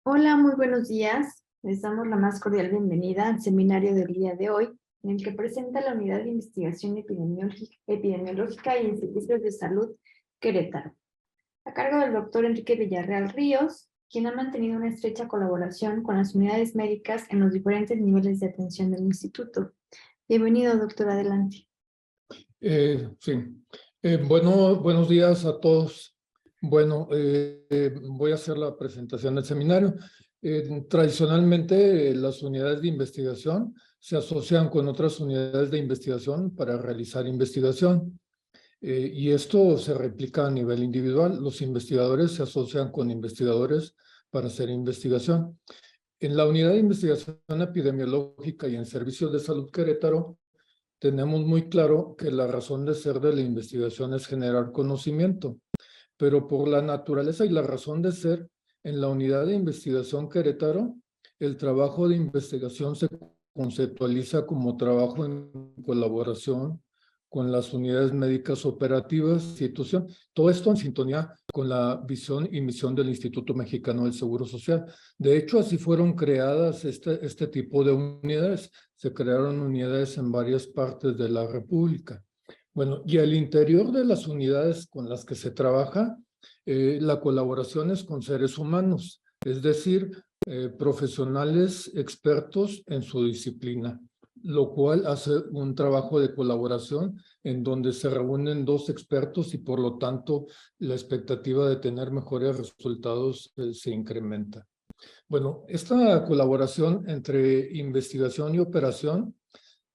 Hola, muy buenos días. Les damos la más cordial bienvenida al seminario del día de hoy, en el que presenta la Unidad de Investigación Epidemiológica y en Servicios de Salud Querétaro, a cargo del doctor Enrique Villarreal Ríos, quien ha mantenido una estrecha colaboración con las unidades médicas en los diferentes niveles de atención del instituto. Bienvenido, doctor, adelante. Sí. Bueno, buenos días a todos. Bueno, voy a hacer la presentación del seminario. Tradicionalmente, las unidades de investigación se asocian con otras unidades de investigación para realizar investigación. Y esto se replica a nivel individual. Los investigadores se asocian con investigadores para hacer investigación. En la unidad de investigación epidemiológica y en servicios de salud Querétaro, tenemos muy claro que la razón de ser de la investigación es generar conocimiento, pero por la naturaleza y la razón de ser, en la unidad de investigación Querétaro, el trabajo de investigación se conceptualiza como trabajo en colaboración con las unidades médicas operativas, institución, todo esto en sintonía con la visión y misión del Instituto Mexicano del Seguro Social. De hecho, así fueron creadas este tipo de unidades. Se crearon unidades en varias partes de la República. Bueno, y al interior de las unidades con las que se trabaja, la colaboración es con seres humanos, es decir, profesionales expertos en su disciplina, lo cual hace un trabajo de colaboración en donde se reúnen dos expertos y por lo tanto la expectativa de tener mejores resultados se incrementa. Bueno, esta colaboración entre investigación y operación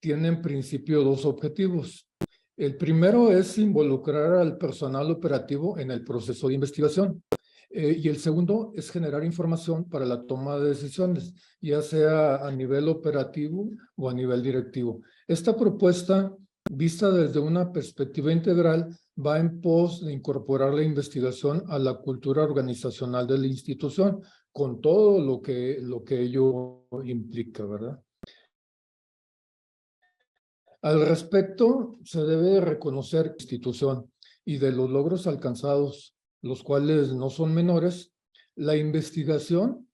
tiene en principio dos objetivos. El primero es involucrar al personal operativo en el proceso de investigación. Y el segundo es generar información para la toma de decisiones, ya sea a nivel operativo o a nivel directivo. Esta propuesta, vista desde una perspectiva integral, va en pos de incorporar la investigación a la cultura organizacional de la institución, con todo lo que ello implica, ¿verdad? Al respecto, se debe reconocer la institución y de los logros alcanzados, los cuales no son menores, la investigación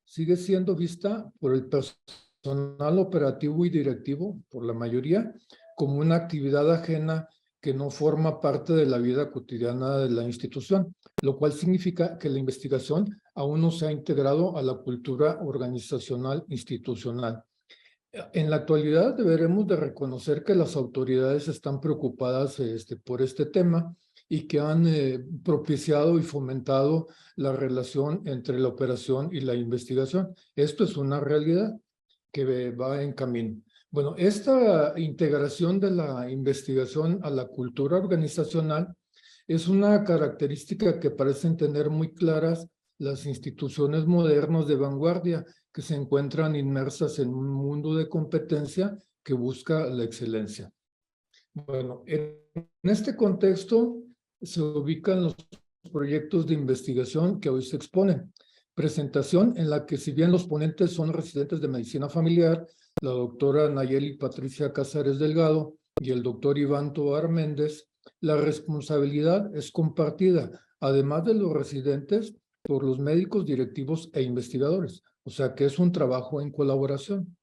sigue siendo vista por el personal operativo y directivo, por la mayoría, como una actividad ajena que no forma parte de la vida cotidiana de la institución, lo cual significa que la investigación aún no se ha integrado a la cultura organizacional institucional. En la actualidad deberemos de reconocer que las autoridades están preocupadas por este tema y que han propiciado y fomentado la relación entre la operación y la investigación. Esto es una realidad que va en camino. Bueno, esta integración de la investigación a la cultura organizacional es una característica que parecen tener muy claras las instituciones modernas de vanguardia que se encuentran inmersas en un mundo de competencia que busca la excelencia. Bueno, en este contexto se ubican los proyectos de investigación que hoy se exponen. Presentación en la que, si bien los ponentes son residentes de medicina familiar, la doctora Nayeli Patricia Casares Delgado y el doctor Iván Tovar Méndez, la responsabilidad es compartida, además de los residentes, por los médicos directivos e investigadores. O sea que es un trabajo en colaboración.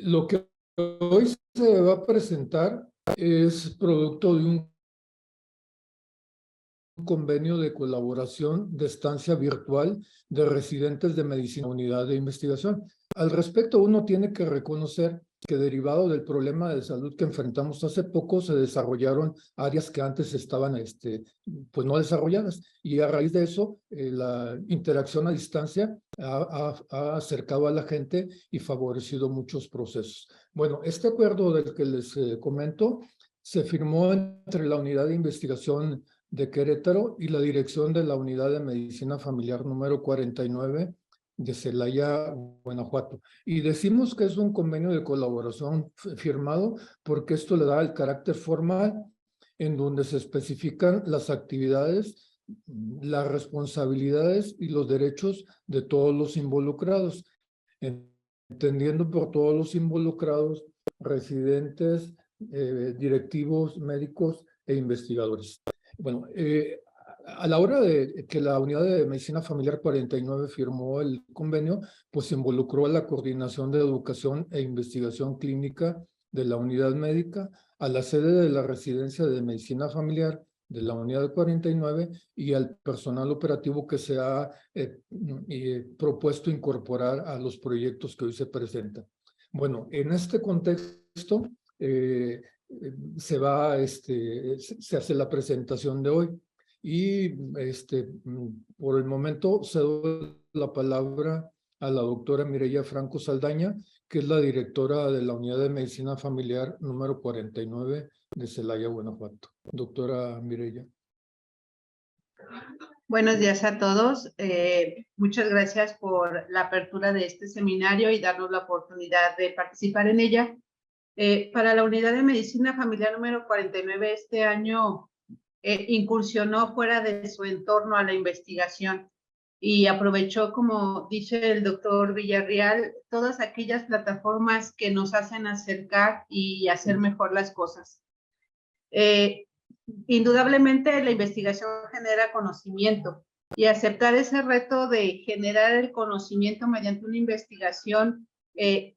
Lo que hoy se va a presentar es producto de un convenio de colaboración de estancia virtual de residentes de medicina unidad de investigación. Al respecto, uno tiene que reconocer que, derivado del problema de salud que enfrentamos hace poco, se desarrollaron áreas que antes estaban pues no desarrolladas, y a raíz de eso la interacción a distancia ha acercado a la gente y favorecido muchos procesos. Bueno, este acuerdo del que les comento se firmó entre la unidad de investigación de Querétaro y la dirección de la Unidad de Medicina Familiar número 49 de Celaya, Guanajuato. Y decimos que es un convenio de colaboración firmado porque esto le da el carácter formal en donde se especifican las actividades, las responsabilidades y los derechos de todos los involucrados, entendiendo por todos los involucrados residentes, directivos, médicos e investigadores. Bueno, A la hora de que la Unidad de Medicina Familiar 49 firmó el convenio, pues involucró a la Coordinación de Educación e Investigación Clínica de la Unidad Médica, a la sede de la Residencia de Medicina Familiar de la Unidad 49 y al personal operativo que se ha propuesto incorporar a los proyectos que hoy se presentan. Bueno, en este contexto se hace la presentación de hoy. Y por el momento cedo la palabra a la doctora Mireya Franco Saldaña, que es la directora de la Unidad de Medicina Familiar número 49 de Celaya, Guanajuato. Doctora Mireya. Buenos días a todos. Muchas gracias por la apertura de este seminario y darnos la oportunidad de participar en ella. Para la Unidad de Medicina Familiar número 49, este año incursionó fuera de su entorno a la investigación y aprovechó, como dice el doctor Villarreal, todas aquellas plataformas que nos hacen acercar y hacer mejor las cosas. Indudablemente la investigación genera conocimiento y aceptar ese reto de generar el conocimiento mediante una investigación,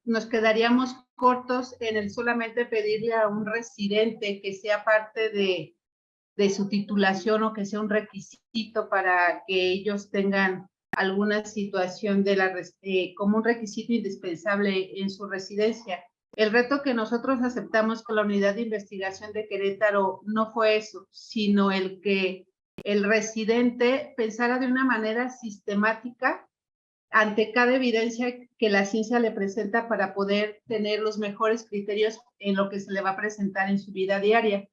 nos quedaríamos cortos en el solamente pedirle a un residente que sea parte de su titulación o que sea un requisito para que ellos tengan alguna situación como un requisito indispensable en su residencia. El reto que nosotros aceptamos con la Unidad de Investigación de Querétaro no fue eso, sino el que el residente pensara de una manera sistemática ante cada evidencia que la ciencia le presenta para poder tener los mejores criterios en lo que se le va a presentar en su vida diaria.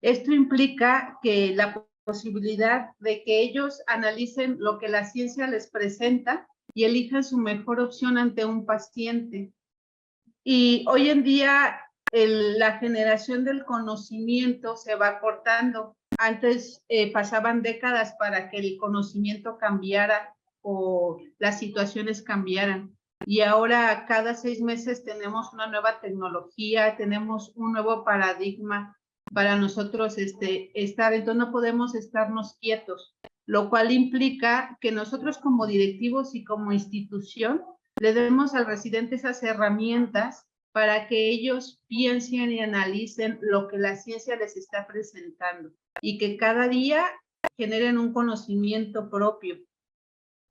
Esto implica que la posibilidad de que ellos analicen lo que la ciencia les presenta y elijan su mejor opción ante un paciente. Y hoy en día la generación del conocimiento se va cortando. Antes pasaban décadas para que el conocimiento cambiara o las situaciones cambiaran. Y ahora cada 6 meses tenemos una nueva tecnología, tenemos un nuevo paradigma para nosotros estar, entonces no podemos estarnos quietos, lo cual implica que nosotros como directivos y como institución le demos al residente esas herramientas para que ellos piensen y analicen lo que la ciencia les está presentando y que cada día generen un conocimiento propio.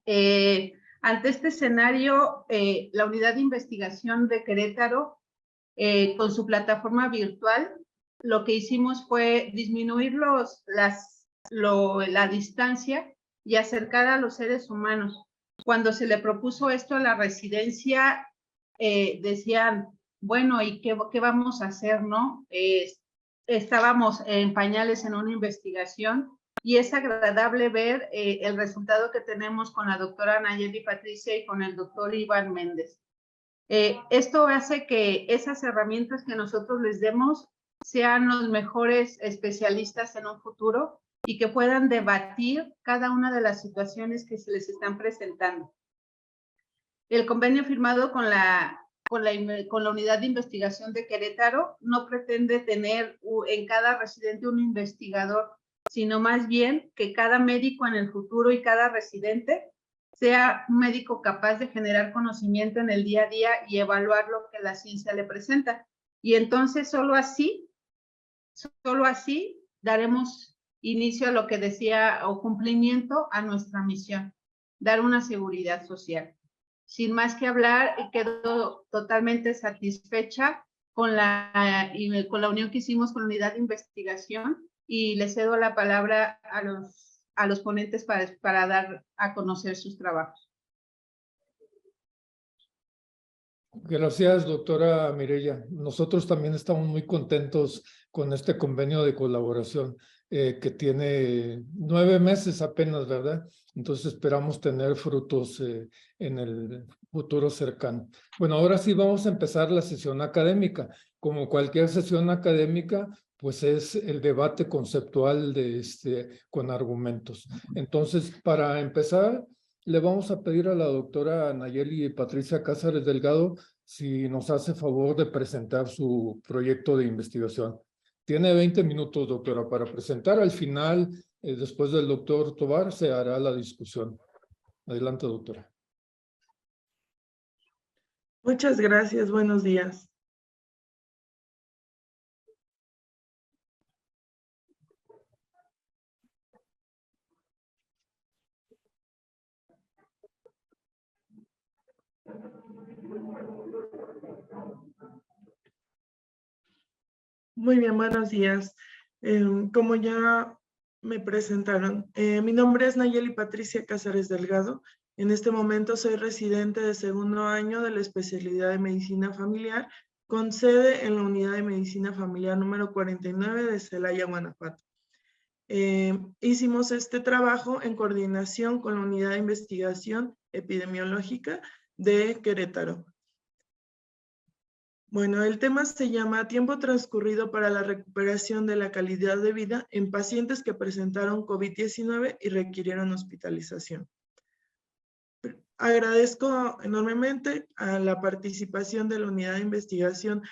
Ante este escenario, la Unidad de Investigación de Querétaro, con su plataforma virtual, lo que hicimos fue disminuir la distancia y acercar a los seres humanos. Cuando se le propuso esto a la residencia, decían, bueno, ¿y qué vamos a hacer, no? Estábamos en pañales en una investigación y es agradable ver el resultado que tenemos con la doctora Nayeli Patricia y con el doctor Iván Méndez. Esto hace que esas herramientas que nosotros les demos sean los mejores especialistas en un futuro y que puedan debatir cada una de las situaciones que se les están presentando. El convenio firmado con la Unidad de Investigación de Querétaro no pretende tener en cada residente un investigador, sino más bien que cada médico en el futuro y cada residente sea un médico capaz de generar conocimiento en el día a día y evaluar lo que la ciencia le presenta. Y entonces solo así daremos inicio a lo que decía o cumplimiento a nuestra misión, dar una seguridad social. Sin más que hablar, quedo totalmente satisfecha con la unión que hicimos con la Unidad de Investigación y le cedo la palabra a los ponentes para dar a conocer sus trabajos. Gracias, doctora Mireya. Nosotros también estamos muy contentos con este convenio de colaboración que tiene 9 meses apenas, ¿verdad? Entonces esperamos tener frutos en el futuro cercano. Bueno, ahora sí vamos a empezar la sesión académica. Como cualquier sesión académica, pues es el debate conceptual con argumentos. Entonces, para empezar, le vamos a pedir a la doctora Nayeli Patricia Cázares Delgado si nos hace favor de presentar su proyecto de investigación. Tiene 20 minutos, doctora, para presentar. Al final Después del doctor Tovar se hará la discusión. Adelante, doctora. Muchas gracias, buenos días. Muy bien, buenos días. Como ya me presentaron, mi nombre es Nayeli Patricia Cázares Delgado. En este momento soy residente de segundo año de la especialidad de Medicina Familiar, con sede en la Unidad de Medicina Familiar número 49 de Celaya, Guanajuato. Hicimos este trabajo en coordinación con la Unidad de Investigación Epidemiológica de Querétaro. Bueno, el tema se llama Tiempo transcurrido para la recuperación de la calidad de vida en pacientes que presentaron COVID-19 y requirieron hospitalización. Agradezco enormemente a la participación de la unidad de investigación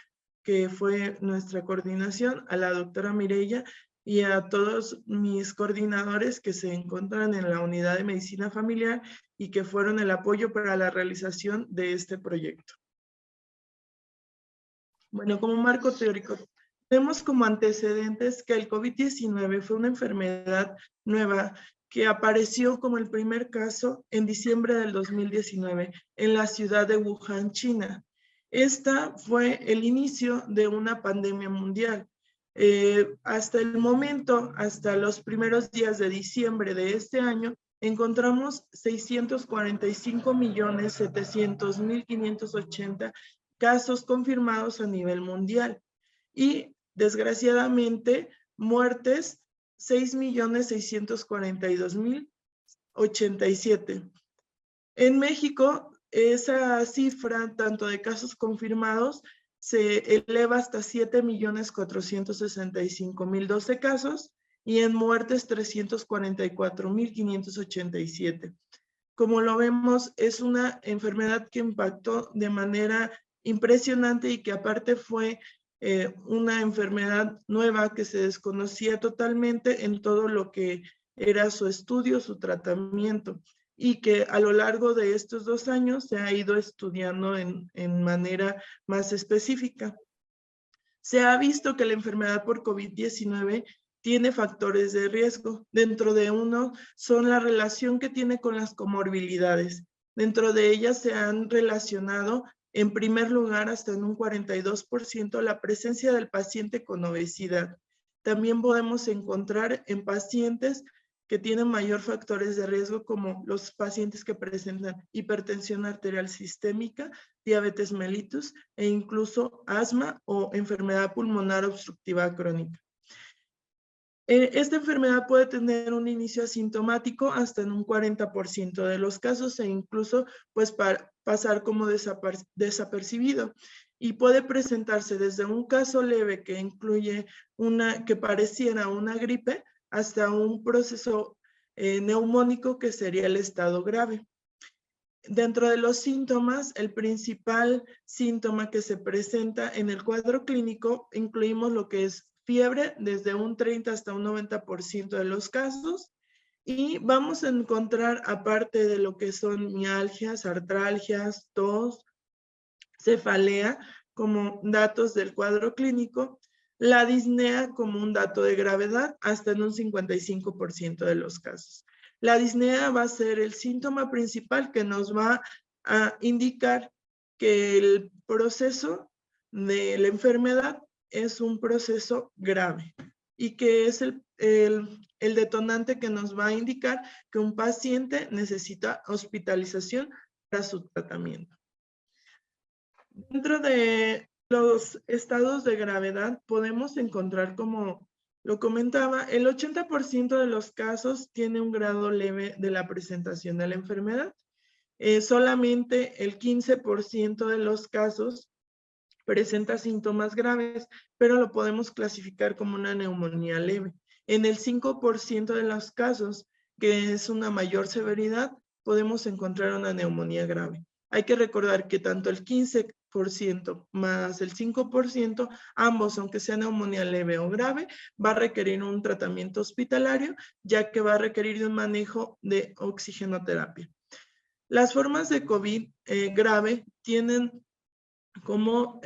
que fue nuestra coordinación, a la doctora Mireya y a todos mis coordinadores que se encuentran en la unidad de medicina familiar y que fueron el apoyo para la realización de este proyecto. Bueno, como marco teórico, tenemos como antecedentes que el COVID-19 fue una enfermedad nueva que apareció como el primer caso en diciembre del 2019 en la ciudad de Wuhan, China. Esta fue el inicio de una pandemia mundial. Hasta el momento, hasta los primeros días de diciembre de este año, encontramos 645.700.580 casos confirmados a nivel mundial y desgraciadamente muertes 6.642.087. En México, esa cifra, tanto de casos confirmados, se eleva hasta 7.465.012 casos y en muertes 344.587. Como lo vemos, es una enfermedad que impactó de manera impresionante y que aparte fue una enfermedad nueva que se desconocía totalmente en todo lo que era su estudio, su tratamiento, y que a lo largo de estos 2 años se ha ido estudiando en manera más específica. Se ha visto que la enfermedad por COVID-19 tiene factores de riesgo. Dentro de uno son la relación que tiene con las comorbilidades. Dentro de ellas se han relacionado en primer lugar hasta en un 42% la presencia del paciente con obesidad. También podemos encontrar en pacientes que tienen mayor factores de riesgo como los pacientes que presentan hipertensión arterial sistémica, diabetes mellitus e incluso asma o enfermedad pulmonar obstructiva crónica. Esta enfermedad puede tener un inicio asintomático hasta en un 40% de los casos e incluso pues pasar como desapercibido y puede presentarse desde un caso leve que incluye que pareciera una gripe hasta un proceso neumónico que sería el estado grave. Dentro de los síntomas, el principal síntoma que se presenta en el cuadro clínico incluimos lo que es fiebre desde un 30 hasta un 90% de los casos y vamos a encontrar aparte de lo que son mialgias, artralgias, tos, cefalea como datos del cuadro clínico, la disnea como un dato de gravedad hasta en un 55% de los casos. La disnea va a ser el síntoma principal que nos va a indicar que el proceso de la enfermedad es un proceso grave y que es el detonante que nos va a indicar que un paciente necesita hospitalización para su tratamiento. Dentro de los estados de gravedad podemos encontrar, como lo comentaba, el 80% de los casos tiene un grado leve de la presentación de la enfermedad. Solamente el 15% de los casos presenta síntomas graves, pero lo podemos clasificar como una neumonía leve. En el 5% de los casos, que es una mayor severidad, podemos encontrar una neumonía grave. Hay que recordar que tanto el 15% más el 5%, ambos, aunque sea neumonía leve o grave, va a requerir un tratamiento hospitalario, ya que va a requerir de un manejo de oxigenoterapia. Las formas de COVID grave tienen como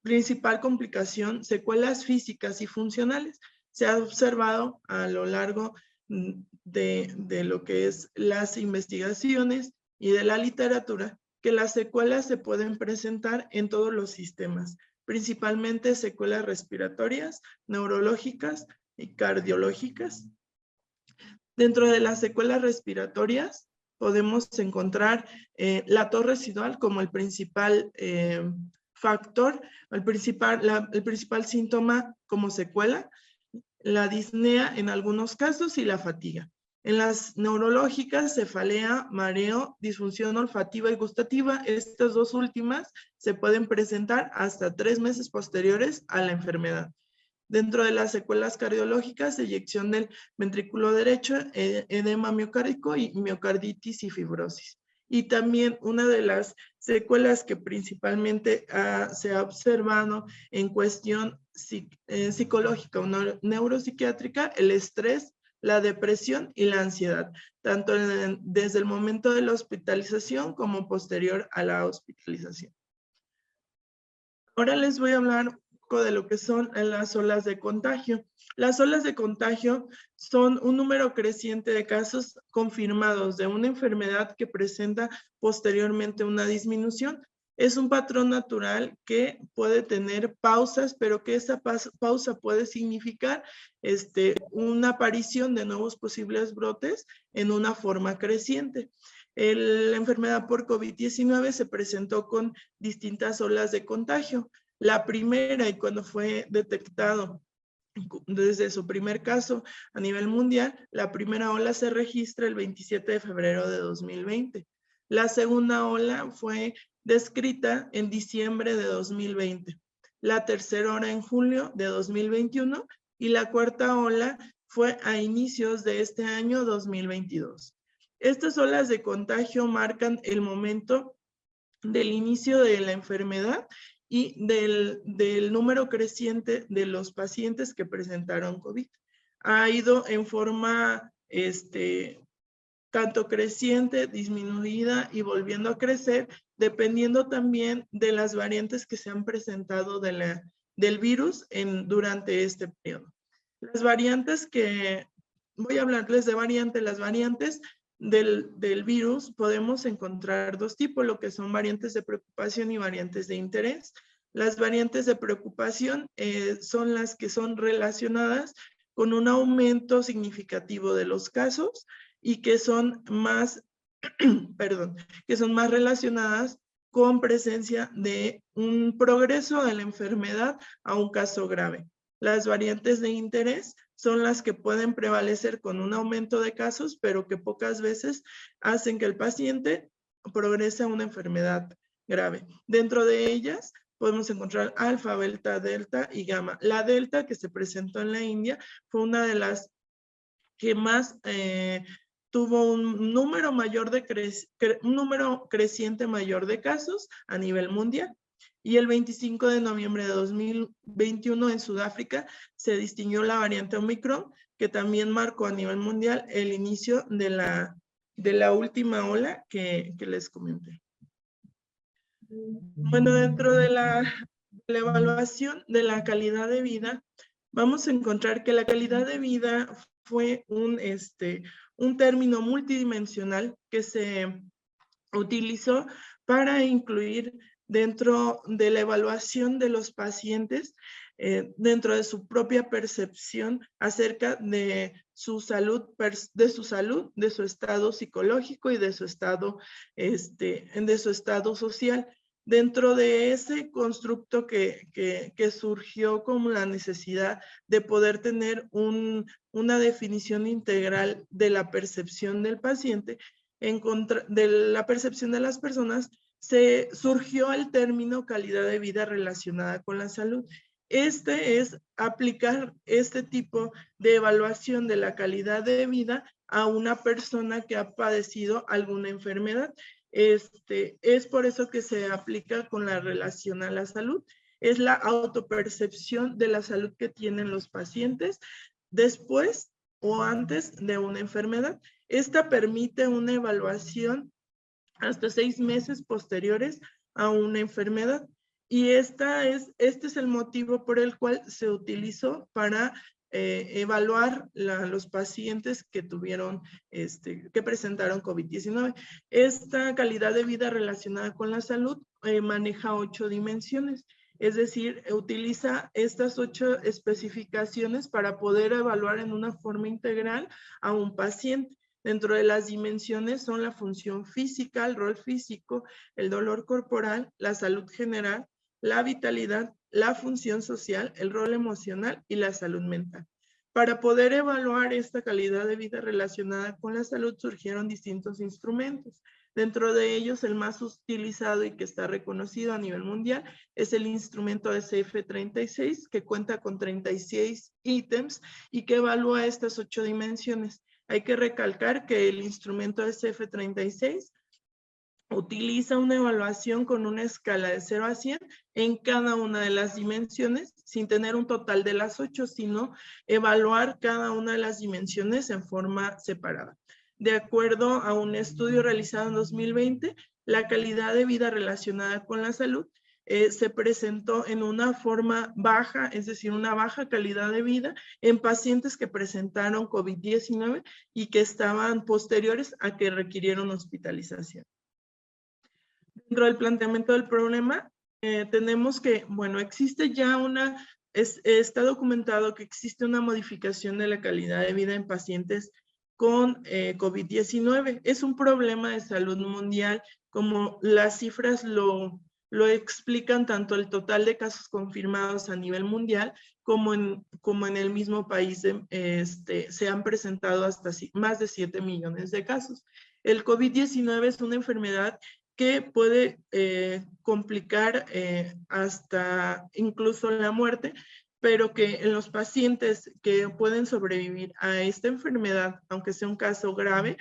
principal complicación secuelas físicas y funcionales. Se ha observado a lo largo de lo que es las investigaciones y de la literatura que las secuelas se pueden presentar en todos los sistemas, principalmente secuelas respiratorias, neurológicas y cardiológicas. Dentro de las secuelas respiratorias podemos encontrar la tos residual como el principal factor, el principal síntoma como secuela, la disnea en algunos casos y la fatiga. En las neurológicas, cefalea, mareo, disfunción olfativa y gustativa, estas dos últimas se pueden presentar hasta 3 meses posteriores a la enfermedad. Dentro de las secuelas cardiológicas, eyección del ventrículo derecho, edema miocárdico y miocarditis y fibrosis. Y también una de las secuelas que principalmente se ha observado en cuestión psicológica o neuropsiquiátrica, el estrés, la depresión y la ansiedad, tanto desde el momento de la hospitalización como posterior a la hospitalización. Ahora les voy a hablar de lo que son las olas de contagio. Las olas de contagio son un número creciente de casos confirmados de una enfermedad que presenta posteriormente una disminución. Es un patrón natural que puede tener pausas, pero que esa pausa puede significar una aparición de nuevos posibles brotes en una forma creciente. La enfermedad por COVID-19 se presentó con distintas olas de contagio. La primera, y cuando fue detectado desde su primer caso a nivel mundial, la primera ola se registra el 27 de febrero de 2020. La segunda ola fue descrita en diciembre de 2020. La tercera ola en julio de 2021 y la cuarta ola fue a inicios de este año 2022. Estas olas de contagio marcan el momento del inicio de la enfermedad y del número creciente de los pacientes que presentaron COVID. Ha ido en forma tanto creciente, disminuida y volviendo a crecer, dependiendo también de las variantes que se han presentado del virus durante este periodo. Las variantes voy a hablarles de variantes. Las variantes del virus podemos encontrar dos tipos, lo que son variantes de preocupación y variantes de interés. Las variantes de preocupación son las que son relacionadas con un aumento significativo de los casos y que son más, que son más relacionadas con presencia de un progreso de la enfermedad a un caso grave. Las variantes de interés son las que pueden prevalecer con un aumento de casos, pero que pocas veces hacen que el paciente progrese a una enfermedad grave. Dentro de ellas podemos encontrar alfa, beta, delta y gamma. La delta, que se presentó en la India, fue una de las que más tuvo un número creciente mayor de casos a nivel mundial. Y el 25 de noviembre de 2021 en Sudáfrica se distinguió la variante Omicron, que también marcó a nivel mundial el inicio de la última ola que les comenté. Bueno, dentro de la evaluación de la calidad de vida, vamos a encontrar que la calidad de vida fue un término multidimensional que se utilizó para incluir dentro de la evaluación de los pacientes, dentro de su propia percepción acerca de su salud, de su estado psicológico y de su estado social. Dentro de ese constructo que surgió como la necesidad de poder tener una definición integral de la percepción del paciente, de la percepción de las personas, surgió el término calidad de vida relacionada con la salud. Es aplicar este tipo de evaluación de la calidad de vida a una persona que ha padecido alguna enfermedad. Es por eso que se aplica con la relación a la salud. Es la autopercepción de la salud que tienen los pacientes después o antes de una enfermedad. Esta permite una evaluación hasta 6 meses posteriores a una enfermedad. Y este es el motivo por el cual se utilizó para evaluar los pacientes que tuvieron, que presentaron COVID-19. Esta calidad de vida relacionada con la salud maneja 8 dimensiones. Es decir, utiliza estas 8 especificaciones para poder evaluar en una forma integral a un paciente. Dentro de las dimensiones son la función física, el rol físico, el dolor corporal, la salud general, la vitalidad, la función social, el rol emocional y la salud mental. Para poder evaluar esta calidad de vida relacionada con la salud surgieron distintos instrumentos. Dentro de ellos, el más utilizado y que está reconocido a nivel mundial es el instrumento SF36, que cuenta con 36 ítems y que evalúa estas 8 dimensiones. Hay que recalcar que el instrumento SF36 utiliza una evaluación con una escala de 0 a 100 en cada una de las dimensiones, sin tener un total de las 8, sino evaluar cada una de las dimensiones en forma separada. De acuerdo a un estudio realizado en 2020, la calidad de vida relacionada con la salud se presentó en una forma baja, es decir, una baja calidad de vida en pacientes que presentaron COVID-19 y que estaban posteriores a que requirieron hospitalización. Dentro del planteamiento del problema, tenemos que, bueno, existe ya está documentado que existe una modificación de la calidad de vida en pacientes con COVID-19. Es un problema de salud mundial, como las cifras lo explican, tanto el total de casos confirmados a nivel mundial como en el mismo país se han presentado hasta más de 7 millones de casos. El COVID-19 es una enfermedad que puede complicar hasta incluso la muerte, pero que en los pacientes que pueden sobrevivir a esta enfermedad, aunque sea un caso grave,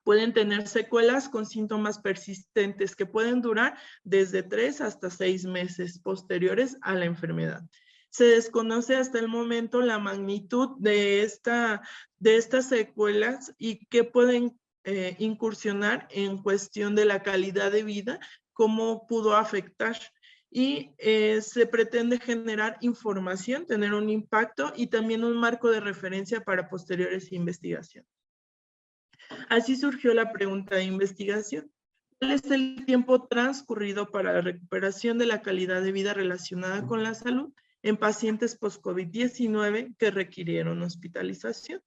pueden tener secuelas con síntomas persistentes que pueden durar desde 3 hasta 6 meses posteriores a la enfermedad. Se desconoce hasta el momento la magnitud de estas secuelas y qué pueden incursionar en cuestión de la calidad de vida, cómo pudo afectar. Y se pretende generar información, tener un impacto y también un marco de referencia para posteriores investigaciones. Así surgió la pregunta de investigación. ¿Cuál es el tiempo transcurrido para la recuperación de la calidad de vida relacionada con la salud en pacientes post-COVID-19 que requirieron hospitalización?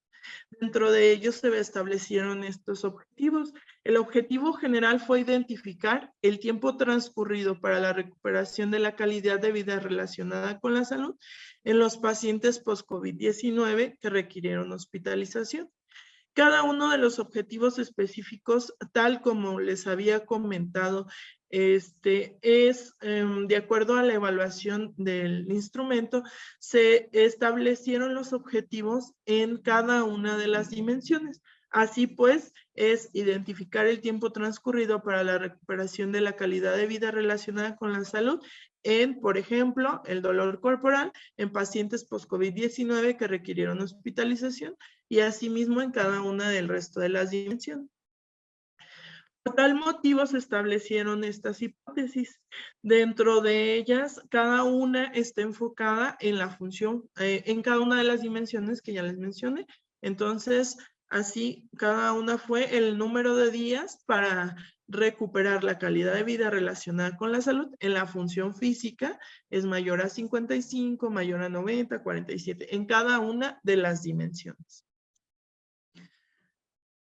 Dentro de ellos se establecieron estos objetivos. El objetivo general fue identificar el tiempo transcurrido para la recuperación de la calidad de vida relacionada con la salud en los pacientes post-COVID-19 que requirieron hospitalización. Cada uno de los objetivos específicos, tal como les había comentado, es de acuerdo a la evaluación del instrumento, se establecieron los objetivos en cada una de las dimensiones. Así pues, es identificar el tiempo transcurrido para la recuperación de la calidad de vida relacionada con la salud en, por ejemplo, el dolor corporal en pacientes post-COVID-19 que requirieron hospitalización y asimismo en cada una del resto de las dimensiones. Por tal motivo se establecieron estas hipótesis. Dentro de ellas, cada una está enfocada en la función, en cada una de las dimensiones que ya les mencioné. Entonces, así, cada una fue el número de días para recuperar la calidad de vida relacionada con la salud. En la función física es mayor a 55, mayor a 90, 47, en cada una de las dimensiones.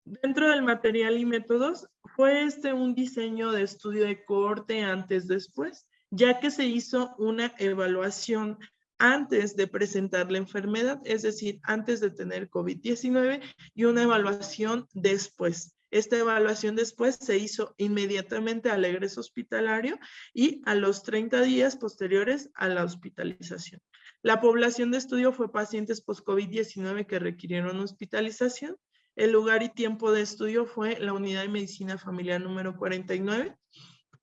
Dentro del material y métodos, fue un diseño de estudio de cohorte antes-después, ya que se hizo una evaluación antes de presentar la enfermedad, es decir, antes de tener COVID-19 y una evaluación después. Esta evaluación después se hizo inmediatamente al egreso hospitalario y a los 30 días posteriores a la hospitalización. La población de estudio fue pacientes post-COVID-19 que requirieron hospitalización. El lugar y tiempo de estudio fue la Unidad de Medicina Familiar número 49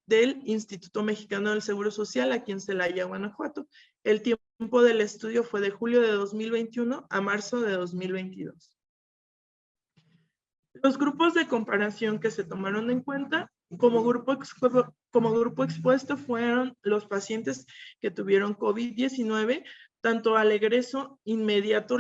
del Instituto Mexicano del Seguro Social, aquí en Celaya, Guanajuato. El tiempo del estudio fue de julio de 2021 a marzo de 2022. Los grupos de comparación que se tomaron en cuenta como grupo expuesto fueron los pacientes que tuvieron COVID-19, tanto al egreso inmediato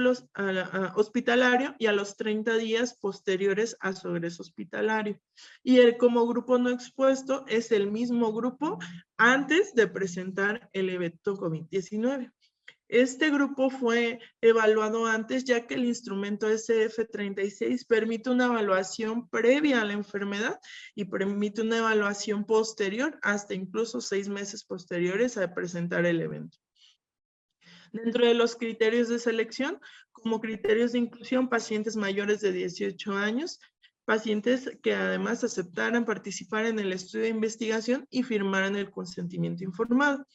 hospitalario y a los 30 días posteriores a su egreso hospitalario. Y como grupo no expuesto es el mismo grupo antes de presentar el evento COVID-19. Este grupo fue evaluado antes, ya que el instrumento SF36 permite una evaluación previa a la enfermedad y permite una evaluación posterior, hasta incluso 6 meses posteriores a presentar el evento. Dentro de los criterios de selección, como criterios de inclusión, pacientes mayores de 18 años, pacientes que además aceptaran participar en el estudio de investigación y firmaran el consentimiento informado.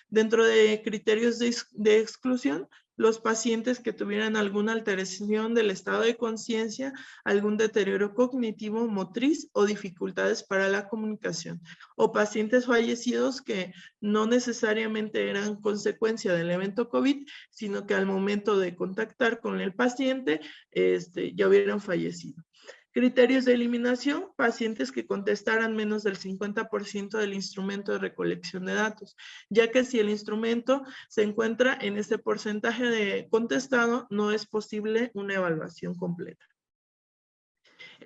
Dentro de criterios de exclusión, los pacientes que tuvieran alguna alteración del estado de conciencia, algún deterioro cognitivo, motriz o dificultades para la comunicación, o pacientes fallecidos que no necesariamente eran consecuencia del evento COVID, sino que al momento de contactar con el paciente ya hubieran fallecido. Criterios de eliminación, pacientes que contestaran menos del 50% del instrumento de recolección de datos, ya que si el instrumento se encuentra en este porcentaje de contestado, no es posible una evaluación completa.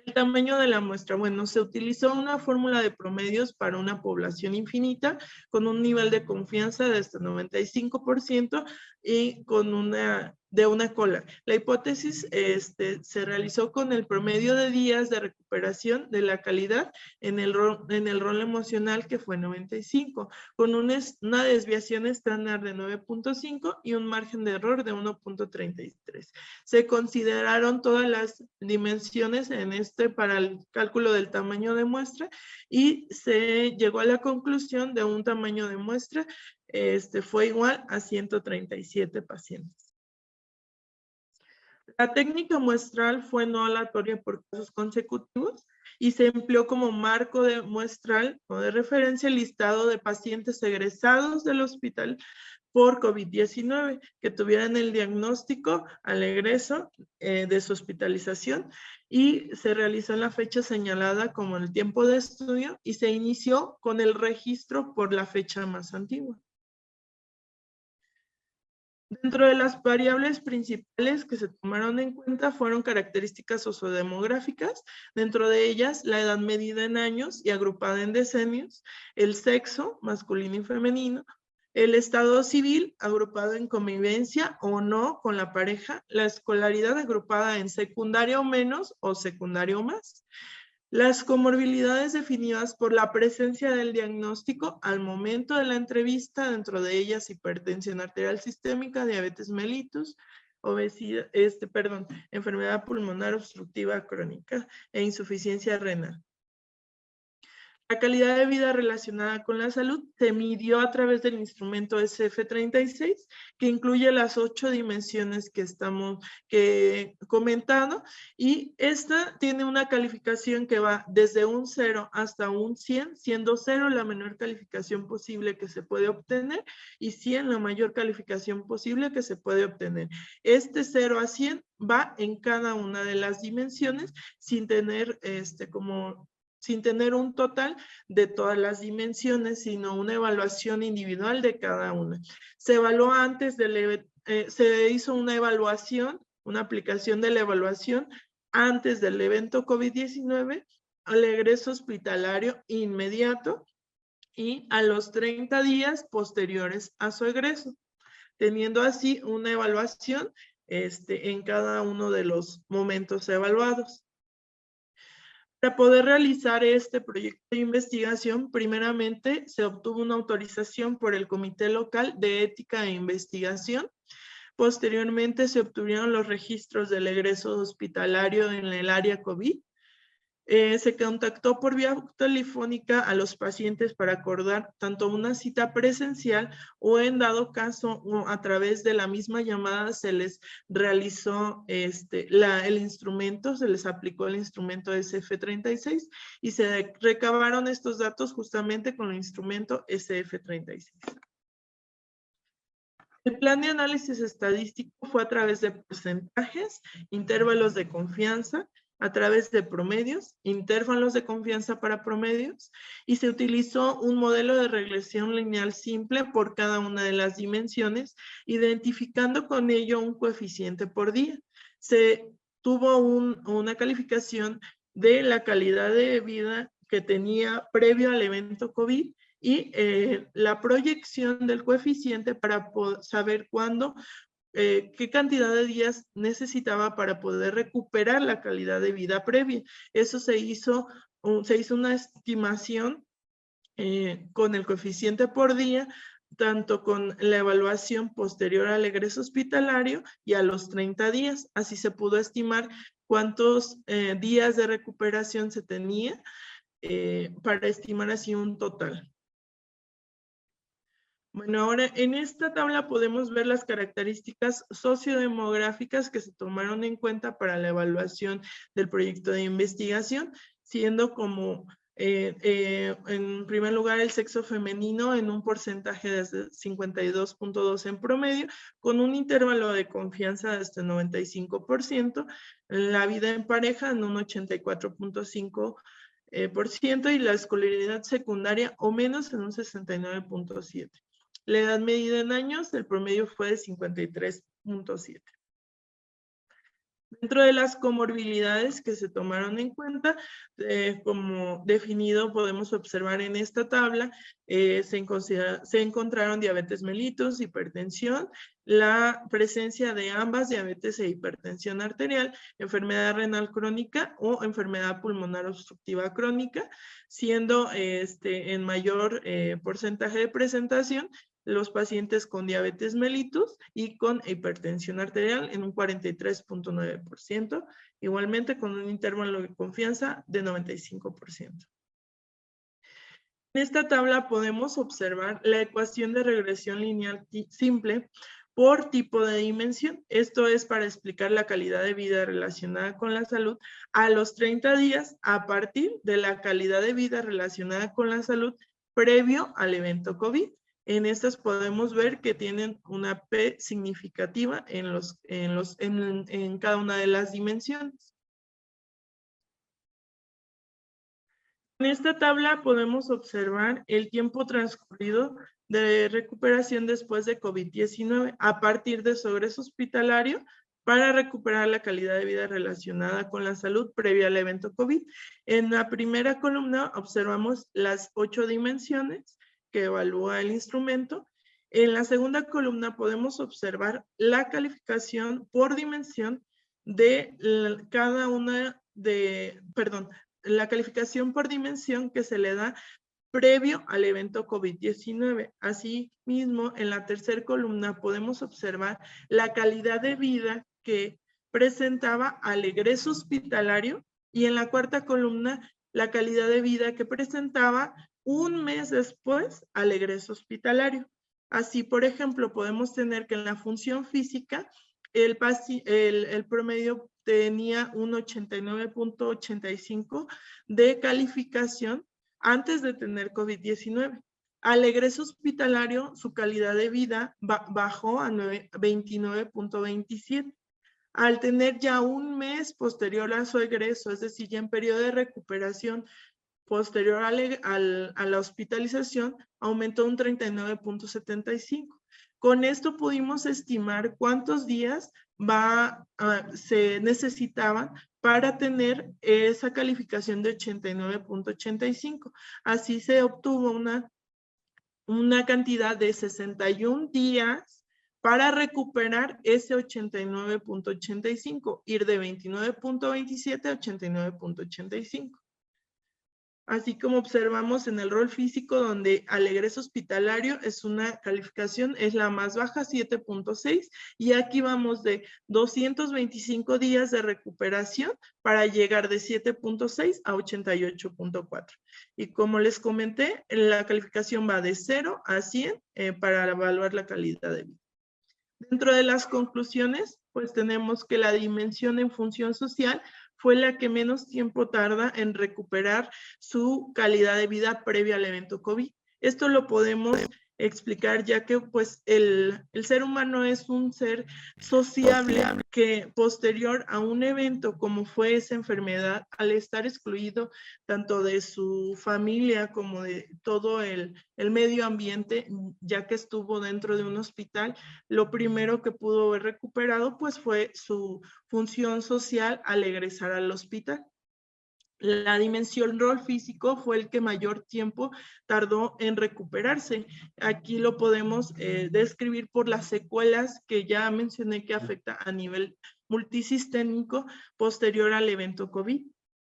El tamaño de la muestra, bueno, se utilizó una fórmula de promedios para una población infinita con un nivel de confianza de hasta 95% y con una cola. La hipótesis se realizó con el promedio de días de recuperación de la calidad en el rol emocional, que fue 95, con una desviación estándar de 9.5 y un margen de error de 1.33. Se consideraron todas las dimensiones para el cálculo del tamaño de muestra y se llegó a la conclusión de un tamaño de muestra fue igual a 137 pacientes. La técnica muestral fue no aleatoria por casos consecutivos y se empleó como marco de muestral o de referencia el listado de pacientes egresados del hospital por COVID-19 que tuvieran el diagnóstico al egreso de su hospitalización, y se realizó en la fecha señalada como el tiempo de estudio y se inició con el registro por la fecha más antigua. Dentro de las variables principales que se tomaron en cuenta fueron características sociodemográficas, dentro de ellas la edad medida en años y agrupada en decenios, el sexo masculino y femenino, el estado civil agrupado en convivencia o no con la pareja, la escolaridad agrupada en secundaria o menos o secundaria o más, las comorbilidades definidas por la presencia del diagnóstico al momento de la entrevista, dentro de ellas hipertensión arterial sistémica, diabetes mellitus, obesidad, enfermedad pulmonar obstructiva crónica e insuficiencia renal. La calidad de vida relacionada con la salud se midió a través del instrumento SF36, que incluye las 8 dimensiones que estamos comentando, y esta tiene una calificación que va desde un 0 hasta un 100, siendo 0 la menor calificación posible que se puede obtener y 100 la mayor calificación posible que se puede obtener. 0 a 100 va en cada una de las dimensiones sin tener sin tener un total de todas las dimensiones, sino una evaluación individual de cada una. Se evaluó antes se hizo una evaluación, una aplicación de la evaluación antes del evento COVID-19, al egreso hospitalario inmediato y a los 30 días posteriores a su egreso, teniendo así una evaluación en cada uno de los momentos evaluados. Para poder realizar este proyecto de investigación, primeramente se obtuvo una autorización por el Comité Local de Ética e Investigación. Posteriormente se obtuvieron los registros del egreso hospitalario en el área COVID. Se contactó por vía telefónica a los pacientes para acordar tanto una cita presencial o en dado caso a través de la misma llamada se les realizó el instrumento, se les aplicó el instrumento SF36 y se recabaron estos datos justamente con el instrumento SF36. El plan de análisis estadístico fue a través de porcentajes, intervalos de confianza, a través de promedios, intervalos de confianza para promedios, y se utilizó un modelo de regresión lineal simple por cada una de las dimensiones, identificando con ello un coeficiente por día. Se tuvo una calificación de la calidad de vida que tenía previo al evento COVID y la proyección del coeficiente para saber cuándo, qué cantidad de días necesitaba para poder recuperar la calidad de vida previa. Eso se hizo una estimación con el coeficiente por día, tanto con la evaluación posterior al egreso hospitalario y a los 30 días. Así se pudo estimar cuántos días de recuperación se tenía para estimar así un total. Bueno, ahora en esta tabla podemos ver las características sociodemográficas que se tomaron en cuenta para la evaluación del proyecto de investigación, siendo como en primer lugar el sexo femenino en un porcentaje de 52.2 en promedio, con un intervalo de confianza de hasta 95%, la vida en pareja en un 84.5%, y la escolaridad secundaria o menos en un 69.7%. La edad medida en años, el promedio fue de 53.7. Dentro de las comorbilidades que se tomaron en cuenta, como definido podemos observar en esta tabla, se encontraron diabetes mellitus, hipertensión, la presencia de ambas, diabetes e hipertensión arterial, enfermedad renal crónica o enfermedad pulmonar obstructiva crónica, siendo en mayor porcentaje de presentación los pacientes con diabetes mellitus y con hipertensión arterial en un 43.9%, igualmente con un intervalo de confianza de 95%. En esta tabla podemos observar la ecuación de regresión lineal simple por tipo de dimensión. Esto es para explicar la calidad de vida relacionada con la salud a los 30 días a partir de la calidad de vida relacionada con la salud previo al evento COVID. En estas podemos ver que tienen una P significativa en cada una de las dimensiones. En esta tabla podemos observar el tiempo transcurrido de recuperación después de COVID-19 a partir de su egreso hospitalario para recuperar la calidad de vida relacionada con la salud previa al evento COVID. En la primera columna observamos las 8 dimensiones que evalúa el instrumento. En la segunda columna podemos observar la calificación por dimensión de cada una de, la calificación por dimensión que se le da previo al evento COVID-19. Asimismo, en la tercera columna podemos observar la calidad de vida que presentaba al egreso hospitalario y en la cuarta columna la calidad de vida que presentaba un mes después al egreso hospitalario. Así, por ejemplo, podemos tener que en la función física el promedio tenía un 89.85 de calificación antes de tener COVID-19. Al egreso hospitalario, su calidad de vida bajó a 29.27. Al tener ya un mes posterior a su egreso, es decir, ya en periodo de recuperación posterior a la hospitalización, aumentó un 39.75. Con esto pudimos estimar cuántos días se necesitaban para tener esa calificación de 89.85. Así se obtuvo una cantidad de 61 días para recuperar ese 89.85, ir de 29.27 a 89.85. Así como observamos en el rol físico, donde al egreso hospitalario es una calificación, es la más baja, 7.6, y aquí vamos de 225 días de recuperación para llegar de 7.6 a 88.4. Y como les comenté, la calificación va de 0 a 100 para evaluar la calidad de vida. Dentro de las conclusiones, pues tenemos que la dimensión en función social fue la que menos tiempo tarda en recuperar su calidad de vida previa al evento COVID. Esto lo podemos explicar ya que pues el ser humano es un ser sociable que posterior a un evento como fue esa enfermedad, al estar excluido tanto de su familia como de todo el medio ambiente, ya que estuvo dentro de un hospital, lo primero que pudo haber recuperado pues fue su función social al egresar al hospital. La dimensión rol físico fue el que mayor tiempo tardó en recuperarse. Aquí lo podemos describir por las secuelas que ya mencioné que afecta a nivel multisistémico posterior al evento COVID.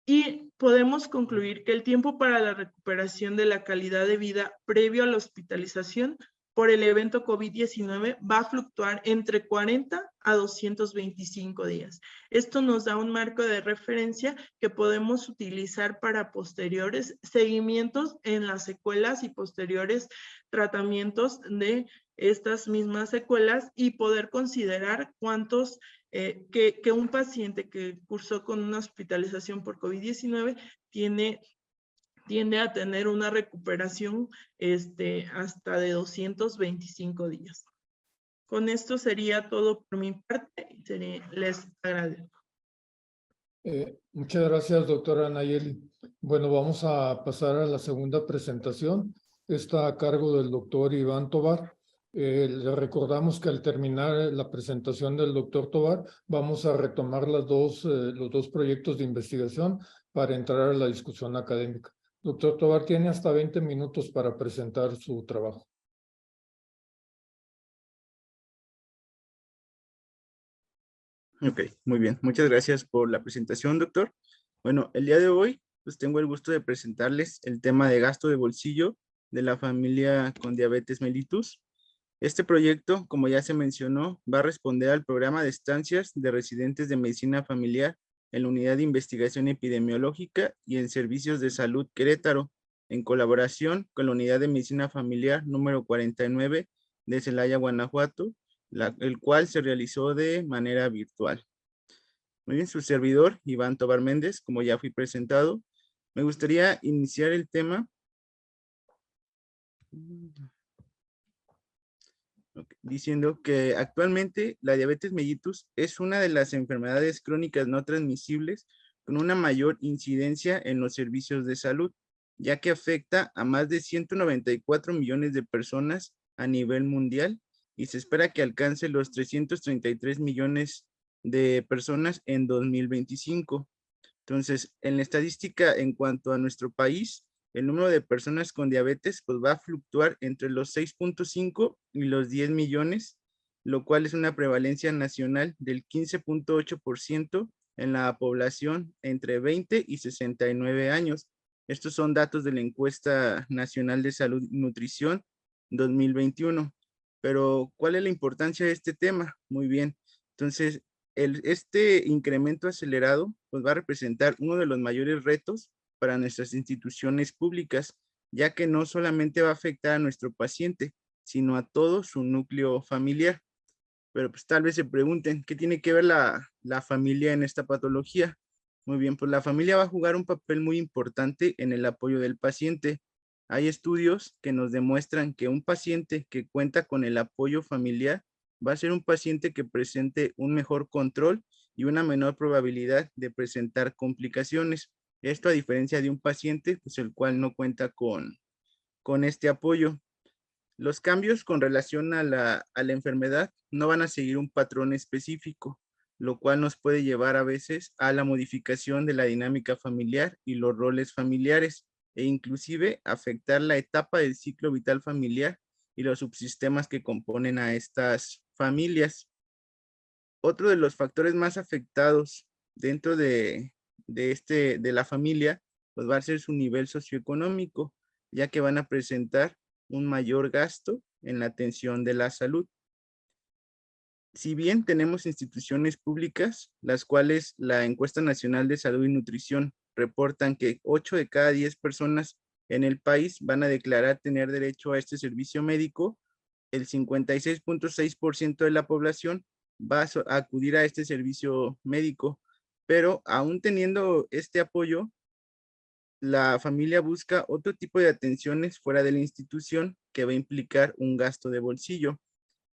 Y podemos concluir que el tiempo para la recuperación de la calidad de vida previo a la hospitalización por el evento COVID-19 va a fluctuar entre 40 a 225 días. Esto nos da un marco de referencia que podemos utilizar para posteriores seguimientos en las secuelas y posteriores tratamientos de estas mismas secuelas y poder considerar cuántos que un paciente que cursó con una hospitalización por COVID-19 tiende a tener una recuperación hasta de 225 días. Con esto sería todo por mi parte. Les agradezco. Muchas gracias, doctora Nayeli. Bueno, vamos a pasar a la segunda presentación. Está a cargo del doctor Iván Tovar. Le recordamos que al terminar la presentación del doctor Tovar, vamos a retomar los dos proyectos de investigación para entrar a la discusión académica. Doctor Tovar tiene hasta 20 minutos para presentar su trabajo. Ok, muy bien. Muchas gracias por la presentación, doctor. Bueno, el día de hoy, pues tengo el gusto de presentarles el tema de gasto de bolsillo de la familia con diabetes mellitus. Este proyecto, como ya se mencionó, va a responder al programa de estancias de residentes de medicina familiar en la Unidad de Investigación Epidemiológica y en Servicios de Salud Querétaro, en colaboración con la Unidad de Medicina Familiar número 49 de Celaya, Guanajuato, el cual se realizó de manera virtual. Muy bien, su servidor, Iván Tovar Méndez, como ya fui presentado, me gustaría iniciar el tema diciendo que actualmente la diabetes mellitus es una de las enfermedades crónicas no transmisibles con una mayor incidencia en los servicios de salud, ya que afecta a más de 194 millones de personas a nivel mundial y se espera que alcance los 333 millones de personas en 2025. Entonces, en la estadística en cuanto a nuestro país, el número de personas con diabetes pues va a fluctuar entre los 6.5 y los 10 millones, lo cual es una prevalencia nacional del 15.8% en la población entre 20 y 69 años. Estos son datos de la Encuesta Nacional de Salud y Nutrición 2021. Pero, ¿cuál es la importancia de este tema? Muy bien. Entonces, este incremento acelerado pues va a representar uno de los mayores retos para nuestras instituciones públicas, ya que no solamente va a afectar a nuestro paciente, sino a todo su núcleo familiar. Pero pues tal vez se pregunten, ¿qué tiene que ver la familia en esta patología? Muy bien, pues la familia va a jugar un papel muy importante en el apoyo del paciente. Hay estudios que nos demuestran que un paciente que cuenta con el apoyo familiar va a ser un paciente que presente un mejor control y una menor probabilidad de presentar complicaciones. Esto a diferencia de un paciente, pues el cual no cuenta con este apoyo. Los cambios con relación a la enfermedad no van a seguir un patrón específico, lo cual nos puede llevar a veces a la modificación de la dinámica familiar y los roles familiares, e inclusive afectar la etapa del ciclo vital familiar y los subsistemas que componen a estas familias. Otro de los factores más afectados dentro de la familia pues va a ser su nivel socioeconómico, ya que van a presentar un mayor gasto en la atención de la salud. Si bien tenemos instituciones públicas, las cuales la Encuesta Nacional de Salud y Nutrición reportan que 8 de cada 10 personas en el país van a declarar tener derecho a este servicio médico, el 56.6% de la población va a acudir a este servicio médico, pero aún teniendo este apoyo, la familia busca otro tipo de atenciones fuera de la institución que va a implicar un gasto de bolsillo.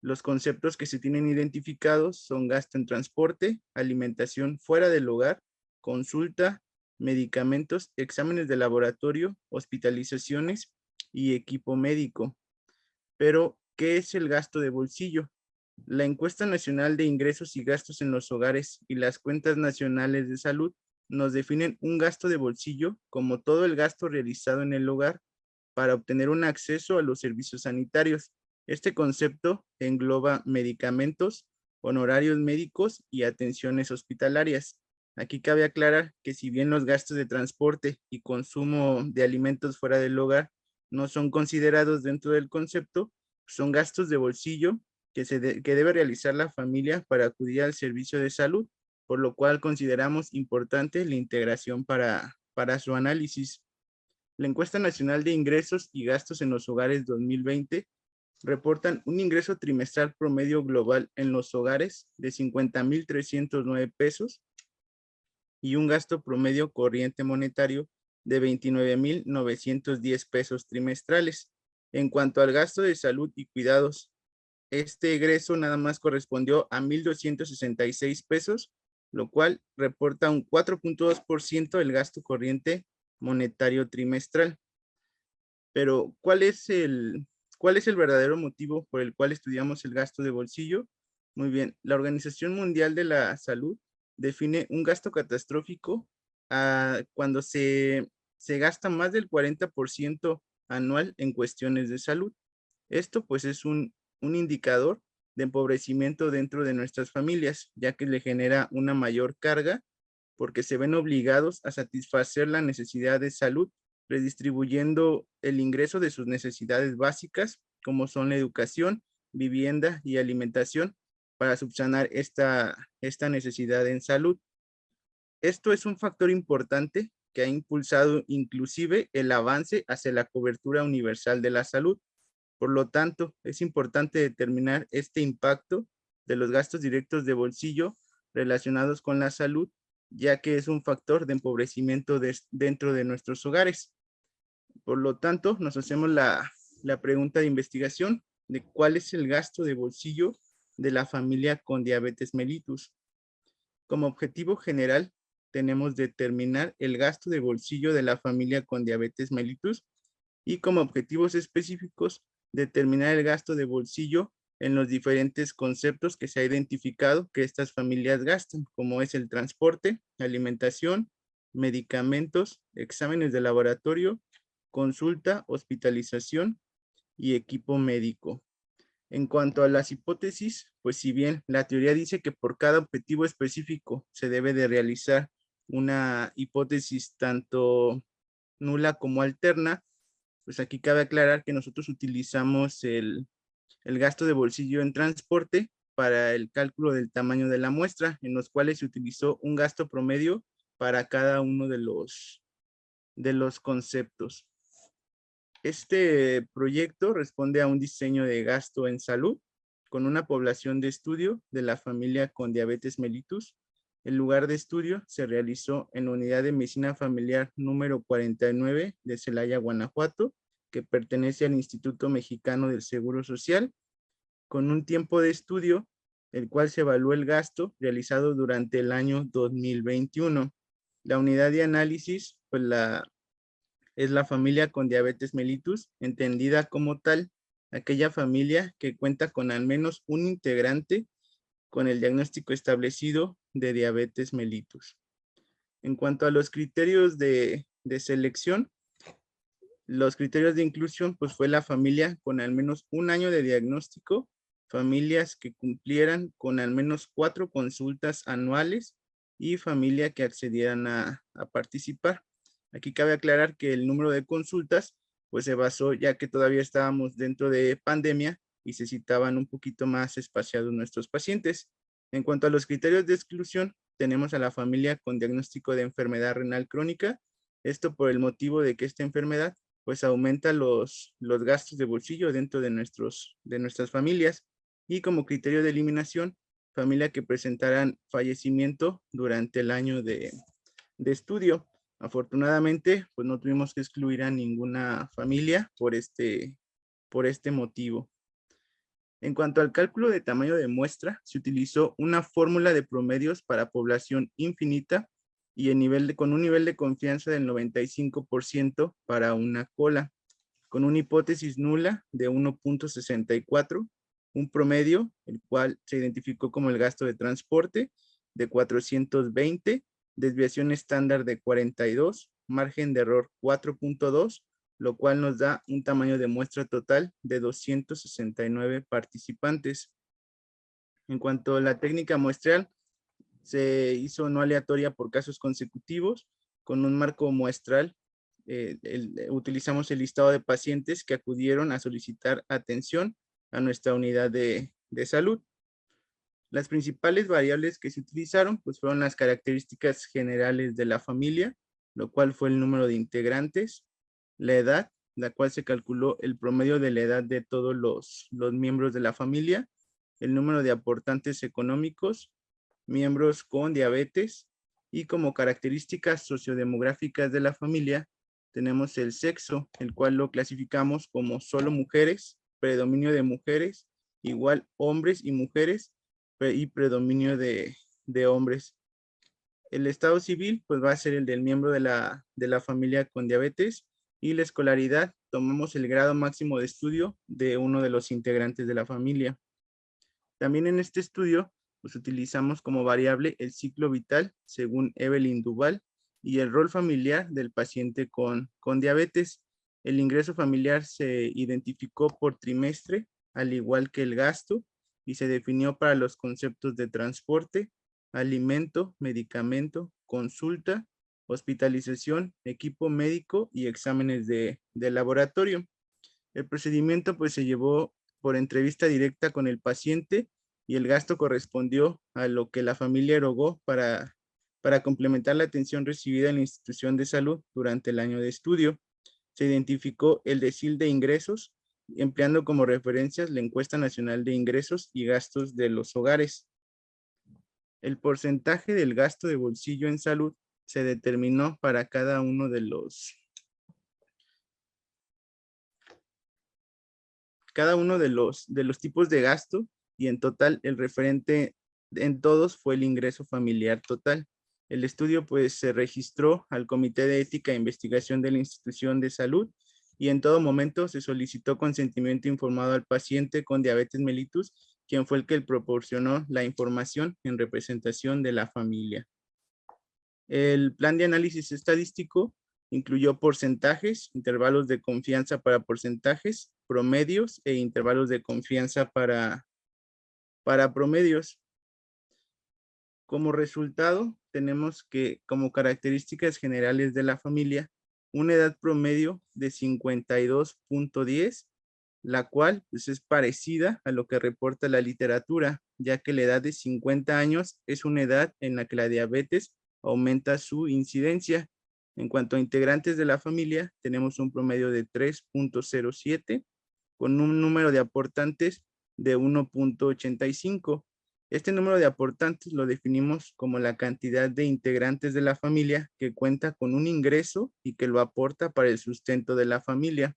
Los conceptos que se tienen identificados son gasto en transporte, alimentación fuera del hogar, consulta, medicamentos, exámenes de laboratorio, hospitalizaciones y equipo médico. Pero, ¿qué es el gasto de bolsillo? La Encuesta Nacional de Ingresos y Gastos en los Hogares y las Cuentas Nacionales de Salud nos definen un gasto de bolsillo como todo el gasto realizado en el hogar para obtener un acceso a los servicios sanitarios. Este concepto engloba medicamentos, honorarios médicos y atenciones hospitalarias. Aquí cabe aclarar que si bien los gastos de transporte y consumo de alimentos fuera del hogar no son considerados dentro del concepto, son gastos de bolsillo que debe realizar la familia para acudir al servicio de salud, por lo cual consideramos importante la integración para su análisis. La Encuesta Nacional de Ingresos y Gastos en los Hogares 2020 reportan un ingreso trimestral promedio global en los hogares de 50,309 pesos y un gasto promedio corriente monetario de 29,910 pesos trimestrales. En cuanto al gasto de salud y cuidados, este egreso nada más correspondió a 1,266 pesos, lo cual reporta un 4.2% del gasto corriente monetario trimestral. Pero, ¿cuál es el verdadero motivo por el cual estudiamos el gasto de bolsillo? Muy bien, la Organización Mundial de la Salud define un gasto catastrófico cuando se gasta más del 40% anual en cuestiones de salud. Esto pues es un indicador de empobrecimiento dentro de nuestras familias, ya que le genera una mayor carga porque se ven obligados a satisfacer la necesidad de salud, redistribuyendo el ingreso de sus necesidades básicas, como son la educación, vivienda y alimentación, para subsanar esta necesidad en salud. Esto es un factor importante que ha impulsado inclusive el avance hacia la cobertura universal de la salud. Por lo tanto, es importante determinar este impacto de los gastos directos de bolsillo relacionados con la salud, ya que es un factor de empobrecimiento dentro de nuestros hogares. Por lo tanto, nos hacemos la pregunta de investigación de cuál es el gasto de bolsillo de la familia con diabetes mellitus. Como objetivo general, tenemos determinar el gasto de bolsillo de la familia con diabetes mellitus y como objetivos específicos, determinar el gasto de bolsillo en los diferentes conceptos que se ha identificado que estas familias gastan, como es el transporte, alimentación, medicamentos, exámenes de laboratorio, consulta, hospitalización y equipo médico. En cuanto a las hipótesis, pues si bien la teoría dice que por cada objetivo específico se debe de realizar una hipótesis tanto nula como alterna, pues aquí cabe aclarar que nosotros utilizamos el gasto de bolsillo en transporte para el cálculo del tamaño de la muestra, en los cuales se utilizó un gasto promedio para cada uno de los conceptos. Este proyecto responde a un diseño de gasto en salud con una población de estudio de la familia con diabetes mellitus. El lugar de estudio se realizó en la Unidad de Medicina Familiar número 49 de Celaya, Guanajuato, que pertenece al Instituto Mexicano del Seguro Social, con un tiempo de estudio, el cual se evaluó el gasto realizado durante el año 2021. La unidad de análisis, pues es la familia con diabetes mellitus, entendida como tal, aquella familia que cuenta con al menos un integrante con el diagnóstico establecido de diabetes mellitus. En cuanto a los criterios de selección, los criterios de inclusión, pues fue la familia con al menos un año de diagnóstico, familias que cumplieran con al menos 4 consultas anuales y familia que accedieran a participar. Aquí cabe aclarar que el número de consultas pues se basó ya que todavía estábamos dentro de pandemia y se citaban un poquito más espaciados nuestros pacientes. En cuanto a los criterios de exclusión, tenemos a la familia con diagnóstico de enfermedad renal crónica. Esto por el motivo de que esta enfermedad pues aumenta los gastos de bolsillo dentro de nuestras familias. Y como criterio de eliminación, familia que presentaran fallecimiento durante el año de estudio. Afortunadamente, pues no tuvimos que excluir a ninguna familia por este motivo. En cuanto al cálculo de tamaño de muestra, se utilizó una fórmula de promedios para población infinita y con un nivel de confianza del 95% para una cola, con una hipótesis nula de 1.64, un promedio, el cual se identificó como el gasto de transporte de 420, desviación estándar de 42, margen de error 4.2, lo cual nos da un tamaño de muestra total de 269 participantes. En cuanto a la técnica muestral, se hizo no aleatoria por casos consecutivos, con un marco muestral. Utilizamos el listado de pacientes que acudieron a solicitar atención a nuestra unidad de salud. Las principales variables que se utilizaron pues fueron las características generales de la familia, lo cual fue el número de integrantes, la edad, la cual se calculó el promedio de la edad de todos los miembros de la familia, el número de aportantes económicos, miembros con diabetes, y como características sociodemográficas de la familia tenemos el sexo, el cual lo clasificamos como solo mujeres, predominio de mujeres, igual hombres y mujeres, y predominio de hombres. El estado civil pues va a ser el del miembro de la familia con diabetes, y la escolaridad tomamos el grado máximo de estudio de uno de los integrantes de la familia. También en este estudio pues utilizamos como variable el ciclo vital según Evelyn Duval y el rol familiar del paciente con diabetes. El ingreso familiar se identificó por trimestre, al igual que el gasto, y se definió para los conceptos de transporte, alimento, medicamento, consulta, hospitalización, equipo médico y exámenes de laboratorio. El procedimiento pues se llevó por entrevista directa con el paciente y el gasto correspondió a lo que la familia erogó para complementar la atención recibida en la institución de salud durante el año de estudio. Se identificó el decil de ingresos, empleando como referencias la encuesta nacional de ingresos y gastos de los hogares. El porcentaje del gasto de bolsillo en salud se determinó para cada uno de los tipos de gasto, y en total el referente en todos fue el ingreso familiar total. El estudio pues se registró al Comité de Ética e Investigación de la Institución de Salud, y en todo momento se solicitó consentimiento informado al paciente con diabetes mellitus, quien fue el que proporcionó la información en representación de la familia. El plan de análisis estadístico incluyó porcentajes, intervalos de confianza para porcentajes, promedios e intervalos de confianza para promedios. Como resultado, tenemos que como características generales de la familia, una edad promedio de 52.10, la cual pues, es parecida a lo que reporta la literatura, ya que la edad de 50 años es una edad en la que la diabetes aumenta su incidencia. En cuanto a integrantes de la familia, tenemos un promedio de 3.07 con un número de aportantes de 1.85. Este número de aportantes lo definimos como la cantidad de integrantes de la familia que cuenta con un ingreso y que lo aporta para el sustento de la familia.